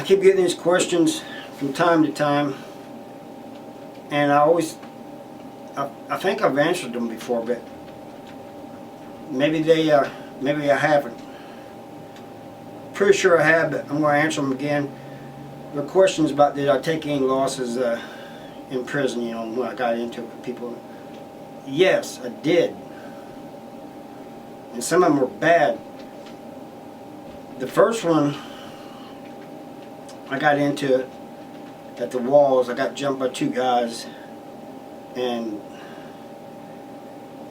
keep getting these questions from time to time, and I think I've answered them before, but maybe I haven't. Pretty sure I have, but I'm going to answer them again. The questions about did I take any losses in prison, you know, when I got into it with people. Yes, I did. And some of them were bad. The first one, I got into it at the walls. I got jumped by two guys, and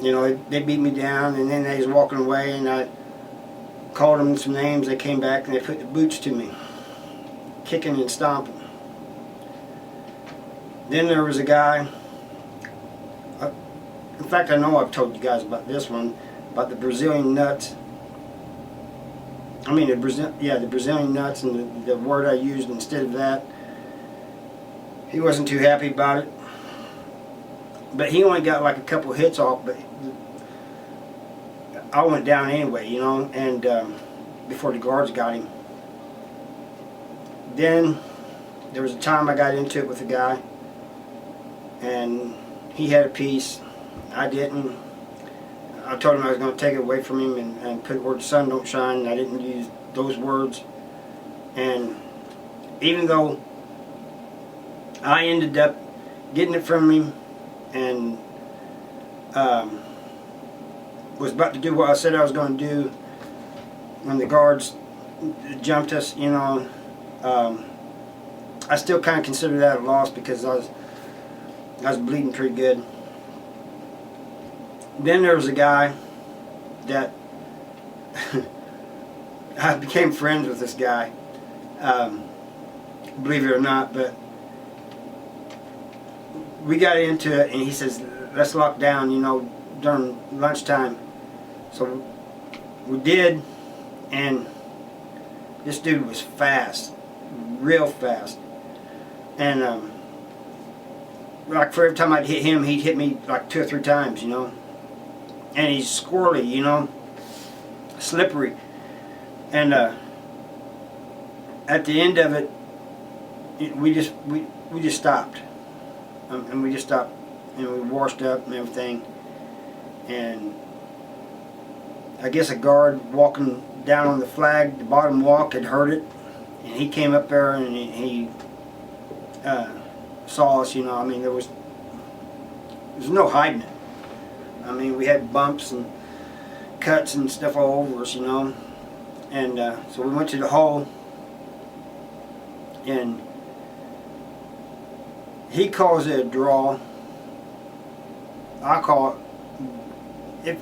you know, they beat me down, and then they was walking away, and I called them some names. They came back and they put the boots to me, kicking and stomping. Then there was a guy, in fact I know I've told you guys about this one, about the Brazilian nuts. I mean the Brazilian nuts, and the word I used instead of that. He wasn't too happy about it. But he only got like a couple hits off, but I went down anyway, you know, and before the guards got him. Then there was a time I got into it with a guy, and he had a piece, I didn't. I told him I was going to take it away from him and put where the sun don't shine, and I didn't use those words. And even though I ended up getting it from him, and was about to do what I said I was going to do when the guards jumped us, you know, I still kind of consider that a loss because I was bleeding pretty good. Then there was a guy that I became friends with this guy, believe it or not, but we got into it, and he says, let's lock down, you know, during lunchtime. So we did, and this dude was fast, real fast. And like for every time I'd hit him, he'd hit me like 2 or 3 times, you know. And he's squirrely, you know, slippery. And at the end of it, we just stopped. And we just stopped, and we washed up and everything. And I guess a guard walking down on the flag, the bottom walk, had heard it, and he came up there and he saw us. You know, I mean, there was no hiding it. I mean, we had bumps and cuts and stuff all over us, you know. And so we went to the hall, and he calls it a draw. I call it, if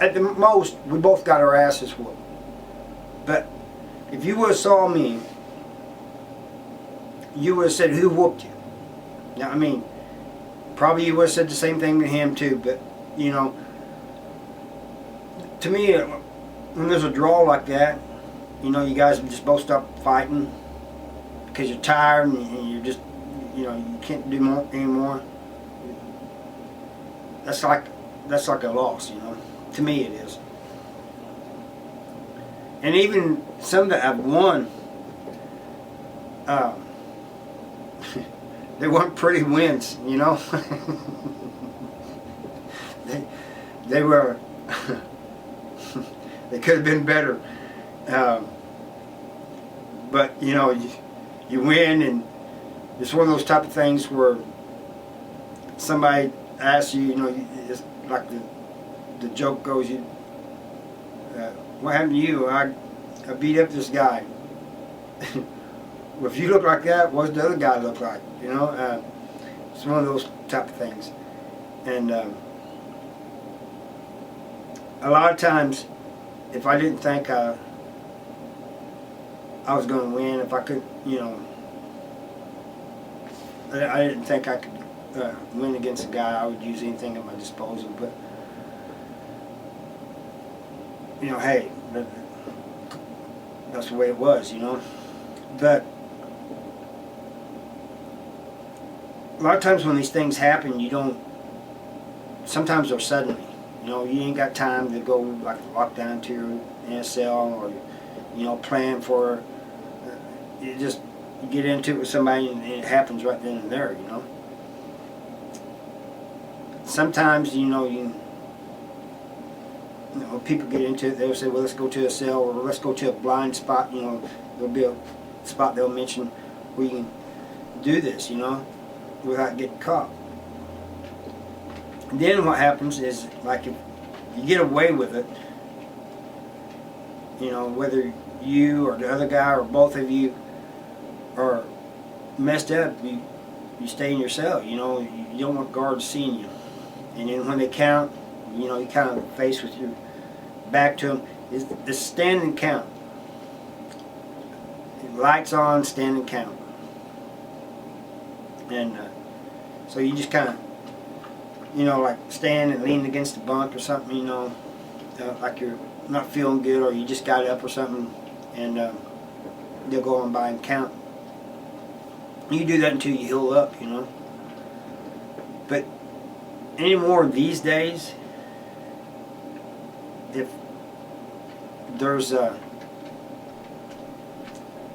at the most, we both got our asses whooped. But if you would have saw me, you would have said, who whooped you? Now, I mean, probably you would have said the same thing to him too, but, you know, to me, when there's a draw like that, you know, you guys just both stop fighting because you're tired and you're just, you know, you can't do more anymore. That's like a loss, you know. To me, it is. And even some that I've won, they weren't pretty wins, you know. they were. They could have been better. But you know, you win, and it's one of those type of things where somebody asks you, you know, it's like the joke goes, what happened to you? I beat up this guy. Well, if you look like that, what does the other guy look like? You know, it's one of those type of things. And a lot of times, if I didn't think I was going to win, if I could, you know, I didn't think I could win against a guy, I would use anything at my disposal. But you know, hey, that's the way it was, you know. But a lot of times when these things happen, you don't. Sometimes they're suddenly. You know, you ain't got time to go like walk down to your NSL or, you know, plan for. You you get into it with somebody and it happens right then and there, you know. Sometimes, you know, people get into it, they'll say, well, let's go to a cell, or let's go to a blind spot, you know. There'll be a spot they'll mention where you can do this, you know, without getting caught. And then what happens is, like, if you get away with it, you know, whether you or the other guy or both of you are messed up, you stay in your cell, you know. You don't want guards seeing you. And then when they count, you know, you kind of face with your back to them. Is the stand and count. Lights on, stand and count. And so you just kind of, you know, like stand and lean against the bunk or something, you know, like you're not feeling good, or you just got up or something, and they'll go on by and count. You do that until you heal up, you know. But anymore these days, if there's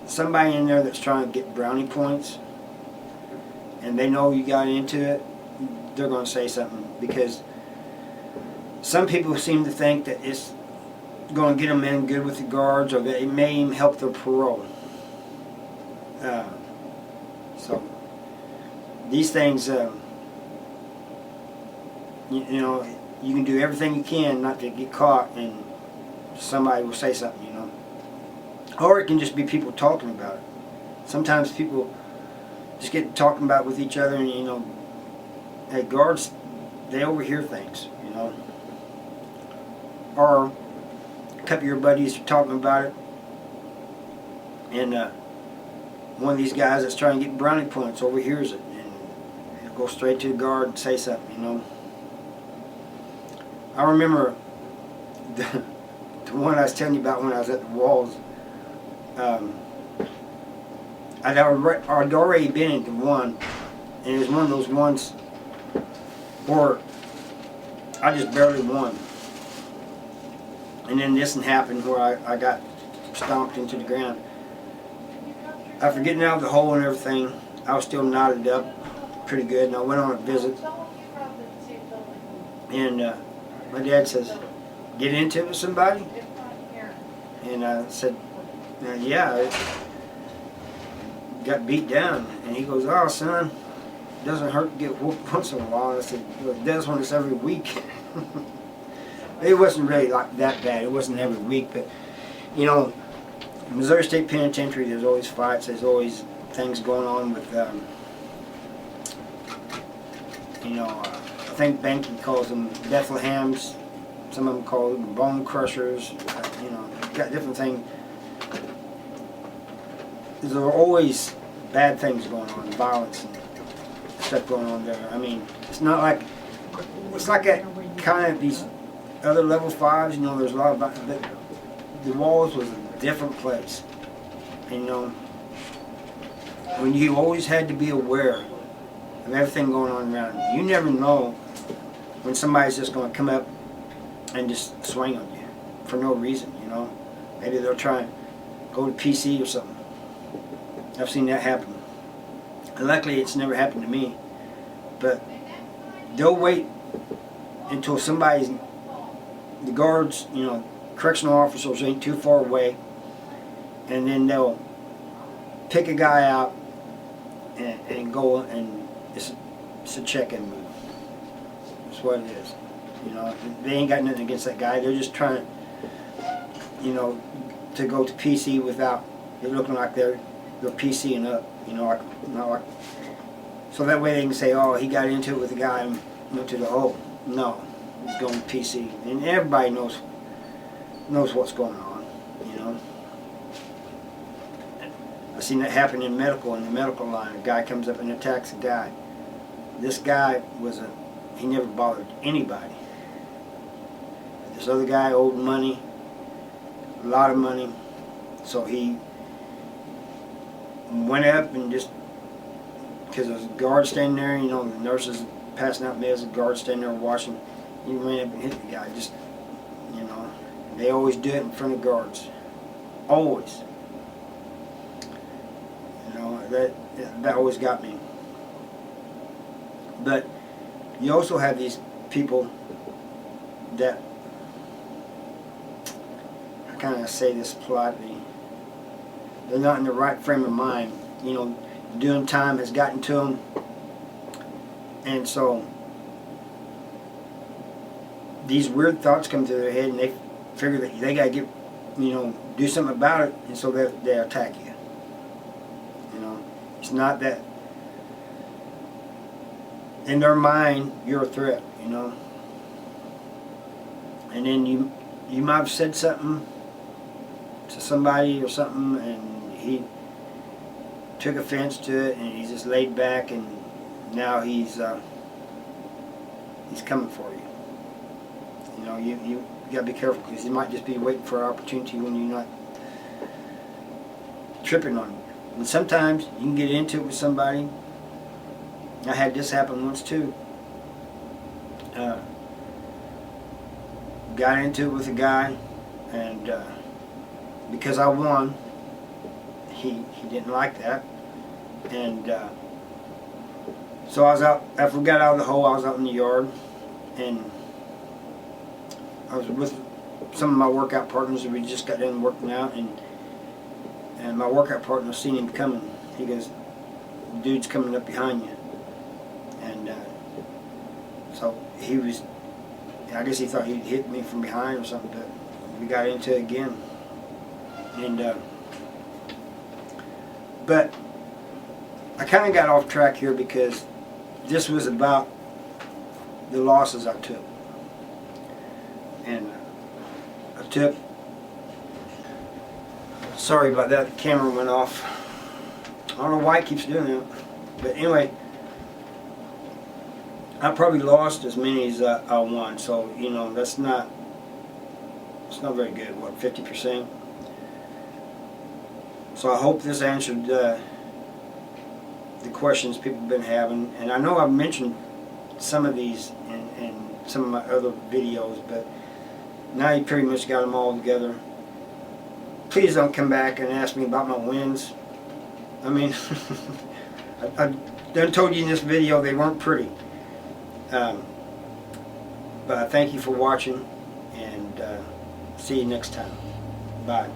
somebody in there that's trying to get brownie points and they know you got into it, they're going to say something, because some people seem to think that it's going to get them in good with the guards, or that it may even help their parole. So these things, you know, you can do everything you can not to get caught, and somebody will say something, you know. Or it can just be people talking about it. Sometimes people just get talking about it with each other, and, you know, hey, guards, they overhear things, you know. Or a couple of your buddies are talking about it, and one of these guys that's trying to get brownie points overhears it, and he'll go straight to the guard and say something, you know. I remember the one I was telling you about when I was at the Walls. I'd already been into one, and it was one of those ones where I just barely won. And then this happened where I got stomped into the ground. After getting out of the hole and everything, I was still knotted up pretty good, and I went on a visit. And my dad says, "Get into it with somebody?" And I said, "Yeah, I got beat down." And he goes, "Oh, son, it doesn't hurt to get whooped once in a while." I said, "Well, it does when it's every week." It wasn't really like that bad. It wasn't every week, but, you know, Missouri State Penitentiary, there's always fights. There's always things going on with, you know, I think Benke calls them Bethlehems. Some of them call them bone crushers. You know, got different things. There are always bad things going on, violence and stuff going on there. I mean, it's not like, it's like a kind of these other level 5s, you know, there's a lot of, but the Walls was a different place. And, you know, when you always had to be aware of everything going on around you. You never know when somebody's just going to come up and just swing on you for no reason, you know. Maybe they'll try and go to PC or something. I've seen that happen. And luckily it's never happened to me. But they'll wait until the guards, you know, correctional officers ain't too far away, and then they'll pick a guy out and go, and it's a check-in move. That's what it is. You know, they ain't got nothing against that guy. They're just trying, you know, to go to PC without it looking like they're PCing up. You know, like, so that way they can say, "Oh, he got into it with the guy and went to the hole." No, he's going to PC, and everybody knows what's going on. You know, I've seen that happen in the medical line. A guy comes up and attacks a guy. This guy he never bothered anybody. This other guy owed money, a lot of money, so he went up and just, because there was a guard standing there, you know, the nurses passing out meds, the guard standing there watching, he ran up and hit the guy. Just, you know, they always do it in front of guards. Always. And know, that always got me. But you also have these people that, I kind of say this politely, they're not in the right frame of mind. You know, doing time has gotten to them, and so these weird thoughts come to their head, and they figure that they gotta get, you know, do something about it, and so they attack you. You know, it's not that in their mind you're a threat. You know, and then you might have said something to somebody or something, and he took offense to it, and he's just laid back, and now he's coming for you. You know, you gotta be careful, because he might just be waiting for an opportunity when you're not tripping on it. And sometimes you can get into it with somebody. I had this happen once too. Got into it with a guy, and because I won, he didn't like that, and so I was out. After we got out of the hole, I was out in the yard, and I was with some of my workout partners, and we just got done working out, and my workout partner seen him coming. He goes, "Dude's coming up behind you," and so he was. I guess he thought he'd hit me from behind or something, but we got into it again. And but I kind of got off track here, because this was about the losses I took. And I took, sorry about that, the camera went off. I don't know why it keeps doing that. But anyway, I probably lost as many as I won. So, you know, it's not very good. What, 50%? So I hope this answered the questions people have been having. And I know I've mentioned some of these in some of my other videos, but now you pretty much got them all together. Please don't come back and ask me about my wins. I mean, I done told you in this video they weren't pretty. But I thank you for watching, and see you next time. Bye.